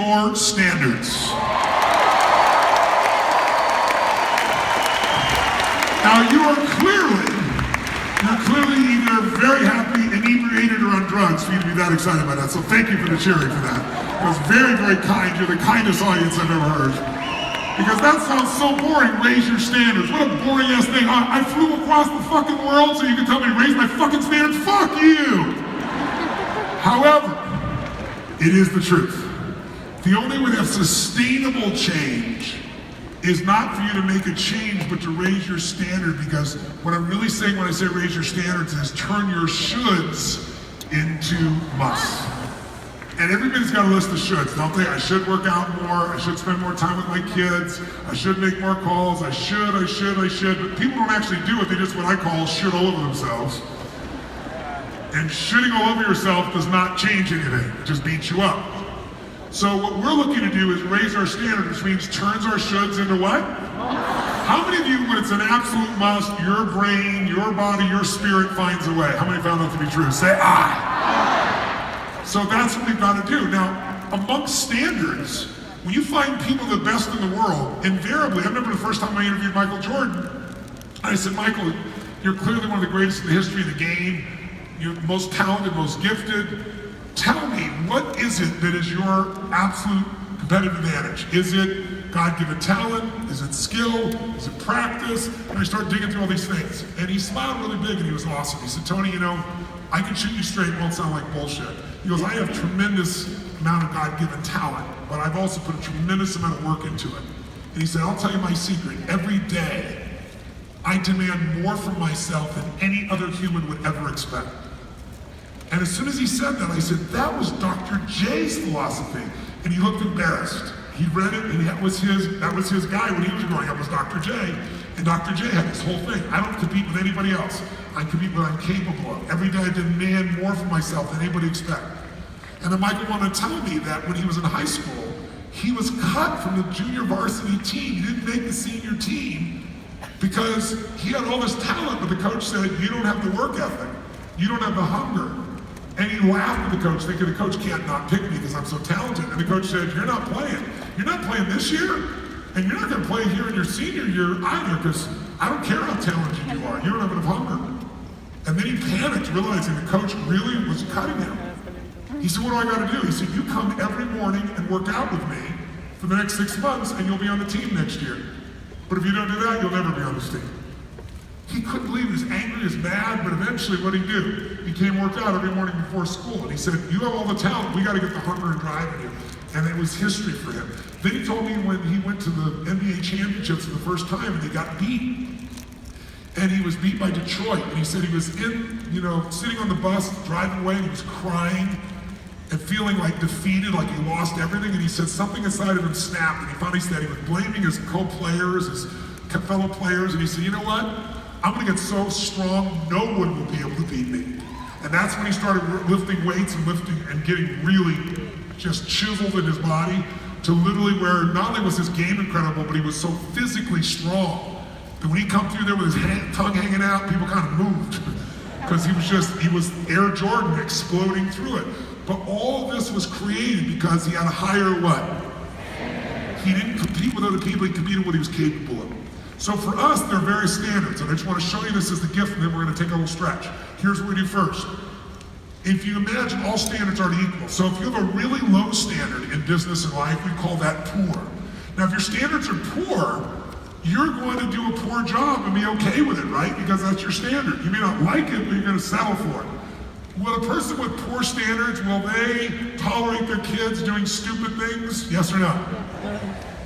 your standards. Now you're clearly either very happy, inebriated, or on drugs for you to be that excited about that. So thank you for the cheering for that. It was very, very kind. You're the kindest audience I've ever heard. Because that sounds so boring, raise your standards. What a boring ass thing. I flew across the fucking world so you can tell me to raise my fucking standards? Fuck you! However, it is the truth. The only way to have sustainable change is not for you to make a change, but to raise your standard, because what I'm really saying when I say raise your standards is turn your shoulds into musts. And everybody's got a list of shoulds, don't they? I should work out more, I should spend more time with my kids, I should make more calls, I should, but people don't actually do it, they just what I call should all over themselves. And shooting all over yourself does not change anything, it just beats you up. So what we're looking to do is raise our standard, which means turns our shoulds into what? How many of you, when it's an absolute must, your brain, your body, your spirit finds a way? How many found that to be true? Say I. So that's what we've got to do. Now, amongst standards, when you find people the best in the world, invariably, I remember the first time I interviewed Michael Jordan, I said, Michael, you're clearly one of the greatest in the history of the game. You're the most talented, most gifted. Tell me, what is it that is your absolute competitive advantage? Is it God-given talent? Is it skill? Is it practice? And I started digging through all these things. And he smiled really big and he was awesome. He said, Tony, you know, I can shoot you straight, it won't sound like bullshit. He goes, I have tremendous amount of God-given talent, but I've also put a tremendous amount of work into it. And he said, I'll tell you my secret. Every day, I demand more from myself than any other human would ever expect. And as soon as he said that, I said, that was Dr. J's philosophy. And he looked embarrassed. He read it, and that was his guy when he was growing up, was Dr. J. And Dr. J had this whole thing. I don't compete with anybody else. I compete with what I'm capable of. Every day I demand more from myself than anybody expect. And then Michael wanted to tell me that when he was in high school, he was cut from the junior varsity team. He didn't make the senior team because he had all this talent, but the coach said, you don't have the work ethic. You don't have the hunger. And he laughed at the coach, thinking the coach can't not pick me because I'm so talented. And the coach said, you're not playing. You're not playing this year, and you're not going to play here in your senior year either, because I don't care how talented you are. You don't have enough hunger. And then he panicked, realizing the coach really was cutting him. He said, what do I got to do? He said, you come every morning and work out with me for the next 6 months, and you'll be on the team next year. But if you don't do that, you'll never be on this team. He couldn't believe he was angry, he was mad, but eventually what did he do? He came and worked out every morning before school, and he said, you have all the talent, we gotta get the hunger and drive in you. And it was history for him. Then he told me when he went to the NBA championships for the first time and he got beat. And he was beat by Detroit, and he said he was sitting on the bus, driving away, and he was crying and feeling like defeated, like he lost everything, and he said something inside of him snapped, and he finally said he was blaming his co-players, his fellow players, and he said, you know what? I'm gonna get so strong, no one will be able to beat me. And that's when he started lifting weights and lifting and getting really just chiseled in his body to literally where not only was his game incredible, but he was so physically strong that when he come through there with his tongue hanging out, people kind of moved. Because he was Air Jordan exploding through it. But all of this was created because he had a higher what? He didn't compete with other people, he competed with what he was capable of. So for us, there are various standards, and I just want to show you this as the gift, and then we're going to take a little stretch. Here's what we do first. If you imagine all standards are equal, so if you have a really low standard in business and life, we call that poor. Now, if your standards are poor, you're going to do a poor job and be okay with it, right? Because that's your standard. You may not like it, but you're going to settle for it. Will a person with poor standards, will they tolerate their kids doing stupid things? Yes or no?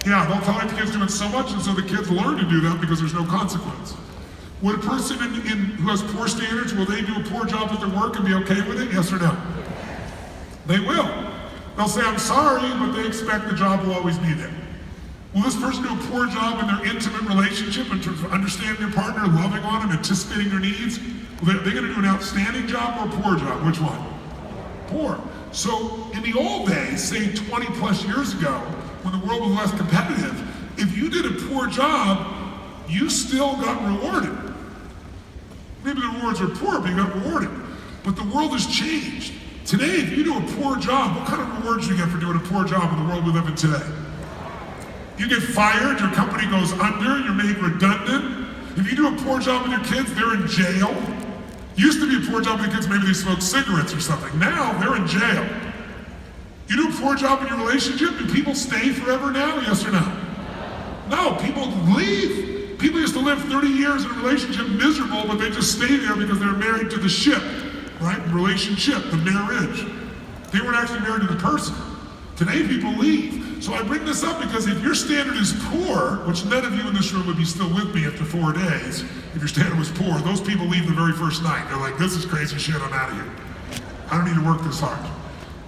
Yeah, they'll tolerate the kids doing so much, and so the kids learn to do that because there's no consequence. Would a person who has poor standards, will they do a poor job at their work and be okay with it? Yes or no? They will. They'll say, I'm sorry, but they expect the job will always be there. Will this person do a poor job in their intimate relationship in terms of understanding their partner, loving on them, anticipating their needs? Well, they're going to do an outstanding job or a poor job? Which one? Poor. So in the old days, say 20 plus years ago, when the world was less competitive, if you did a poor job, you still got rewarded. Maybe the rewards were poor, but you got rewarded. But the world has changed. Today, if you do a poor job, what kind of rewards do you get for doing a poor job in the world we live in today? You get fired, your company goes under, you're made redundant. If you do a poor job with your kids, they're in jail. Used to be a poor job with your kids, maybe they smoke cigarettes or something. Now, they're in jail. You do a poor job in your relationship, do people stay forever now? Yes or no? No, people leave. People used to live 30 years in a relationship miserable, but they just stay there because they're married to the ship, right? Relationship, the marriage. They weren't actually married to the person. Today, people leave. So I bring this up because if your standard is poor, which none of you in this room would be still with me after 4 days, if your standard was poor, those people leave the very first night. They're like, this is crazy shit, I'm out of here. I don't need to work this hard.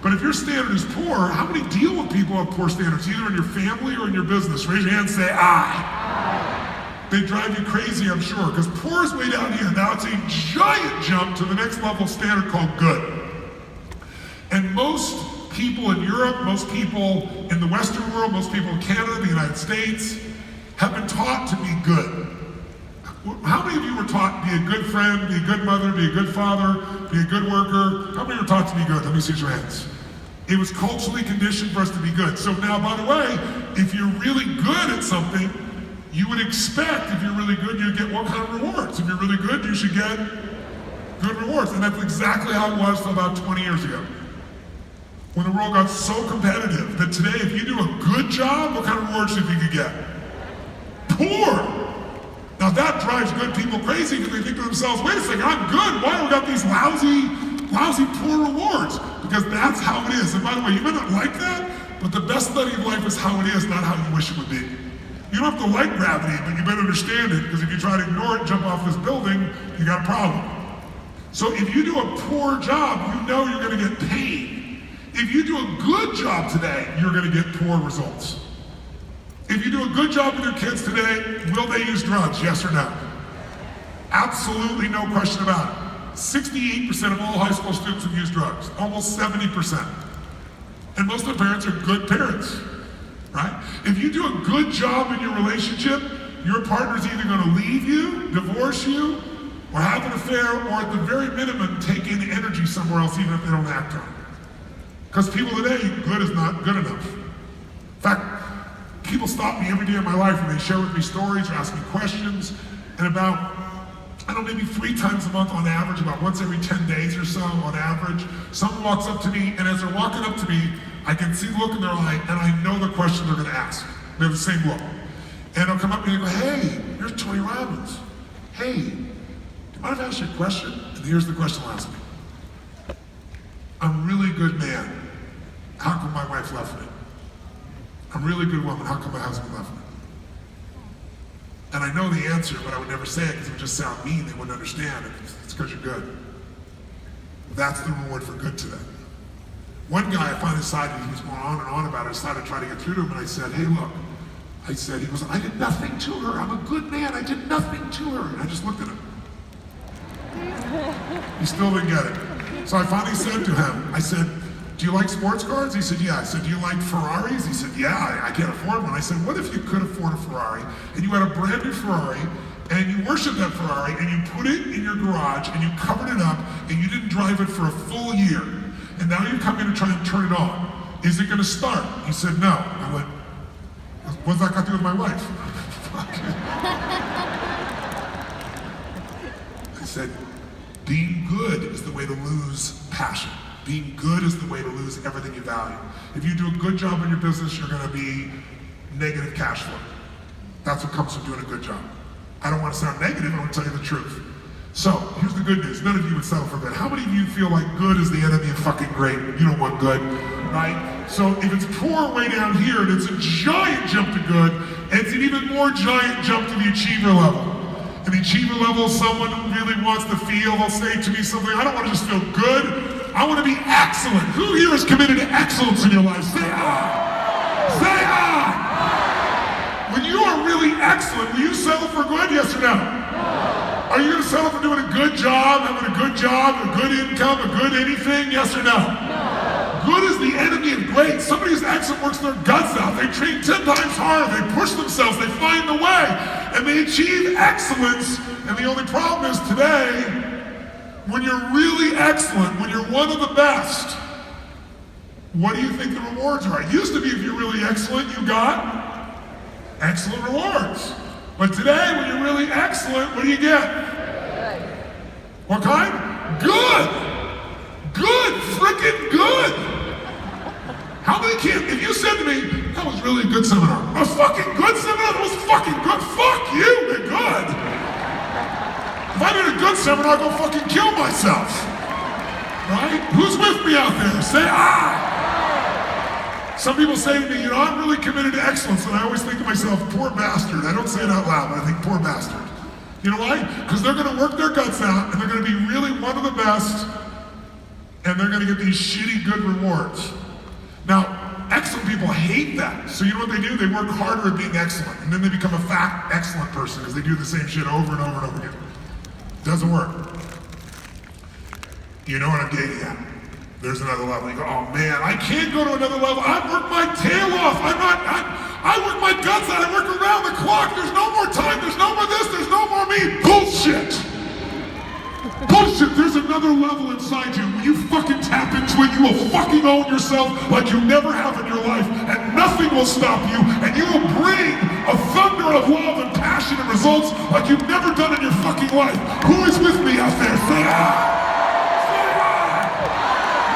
But if your standard is poor, how many deal with people who have poor standards, either in your family or in your business? Raise your hand and say, I. They drive you crazy, I'm sure, because poor is way down here. Now it's a giant jump to the next level standard called good. And most people in Europe, most people in the Western world, most people in Canada, the United States, have been taught to be good. How many of you were taught to be a good friend, be a good mother, be a good father, be a good worker? How many were taught to be good? Let me see your hands. It was culturally conditioned for us to be good. So now, by the way, if you're really good at something, you would expect, if you're really good, you'd get what kind of rewards? If you're really good, you should get good rewards. And that's exactly how it was for about 20 years ago. When the world got so competitive that today, if you do a good job, what kind of rewards do you think you get? Poor. Now that drives good people crazy because they think to themselves, wait a second, I'm good. Why do we got these lousy poor rewards? Because that's how it is. And by the way, you may not like that, but the best study of life is how it is, not how you wish it would be. You don't have to like gravity, but you better understand it, because if you try to ignore it and jump off this building, you got a problem. So if you do a poor job, you know you're gonna get paid. If you do a good job today, you're gonna get poor results. If you do a good job with your kids today, will they use drugs, yes or no? Absolutely no question about it. 68% of all high school students have used drugs, almost 70%. And most of the parents are good parents, right? If you do a good job in your relationship, your partner's either gonna leave you, divorce you, or have an affair, or at the very minimum, take in energy somewhere else, even if they don't act on it. Because people today, good is not good enough. In fact, people stop me every day of my life and they share with me stories or ask me questions, and about, I don't know, maybe 3 times a month on average, about once every 10 days or so on average, someone walks up to me, and as they're walking up to me, I can see the look in their eye, and I know the question they're gonna ask. They have the same look. And they'll come up to me and go, hey, here's Tony Robbins. Hey, do you mind if I ask you a question? And here's the question they'll ask me. I'm a really good man. How come my wife left me? I'm a really good woman. How come my husband left me? And I know the answer, but I would never say it because it would just sound mean. They wouldn't understand. It's because you're good. That's the reward for good today. One guy, I finally decided, he was going on and on about it. I decided to try to get through to him, and I said, hey, look. I said, he goes, I did nothing to her. I'm a good man. I did nothing to her. And I just looked at him. He still didn't get it. So I finally said to him, I said, do you like sports cars? He said, yeah. I said, do you like Ferraris? He said, yeah, I can't afford one. I said, what if you could afford a Ferrari, and you had a brand new Ferrari, and you worshiped that Ferrari, and you put it in your garage, and you covered it up, and you didn't drive it for a full year, and now you come in to try and turn it on. Is it gonna start? He said, no. I went, what's that got to do with my wife? I said, being good is the way to lose passion. Being good is the way to lose everything you value. If you do a good job in your business, you're gonna be negative cash flow. That's what comes from doing a good job. I don't want to sound negative, I want to tell you the truth. So, here's the good news. None of you would settle for good. How many of you feel like good is the enemy of fucking great? You don't want good, right? So if it's poor way down here and it's a giant jump to good, it's an even more giant jump to the achiever level. And the achiever level is someone who really wants to feel, they'll say to me something, I don't want to just feel good, I want to be excellent. Who here is committed to excellence in your life? Say I. Say I. When you are really excellent, will you settle for good, yes or no? Are you going to settle for doing a good job, having a good job, a good income, a good anything, yes or no? Good is the enemy of great. Somebody who's excellent works their guts out. They train 10 times harder. They push themselves. They find the way. And they achieve excellence. And the only problem is today, when you're really excellent, when you're one of the best, what do you think the rewards are? It used to be if you're really excellent, you got excellent rewards. But today, when you're really excellent, what do you get? What kind? Good! Good! Frickin' good! How many kids, if you said to me, that was really a good seminar. A fucking good seminar? That was fucking good. Fuck you, they're good. If I did a good seminar, I'd go fucking kill myself. Right? Who's with me out there? Say ah! Some people say to me, I'm really committed to excellence, and I always think to myself, poor bastard. I don't say it out loud, but I think, poor bastard. You know why? Because they're gonna work their guts out, and they're gonna be really one of the best, and they're gonna get these shitty good rewards. Now, excellent people hate that. So you know what they do? They work harder at being excellent, and then they become a fat, excellent person because they do the same shit over and over and over again. Doesn't work. You know what I'm getting at? There's another level. You go, oh man, I can't go to another level. I work my tail off. I work my guts out. I work around the clock. There's no more time. There's no more this. There's no more me. Bullshit. Bullshit. There's another level inside you. When you fucking tap into it, you will fucking own yourself like you never have in your life, and nothing will stop you, and you will bring a thunder of love and passion and results like you've never done in your fucking life. Who is with me out there? Say ah!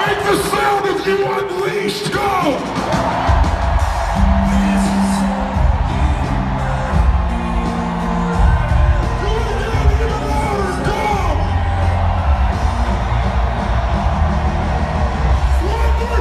Make the sound of you unleashed go!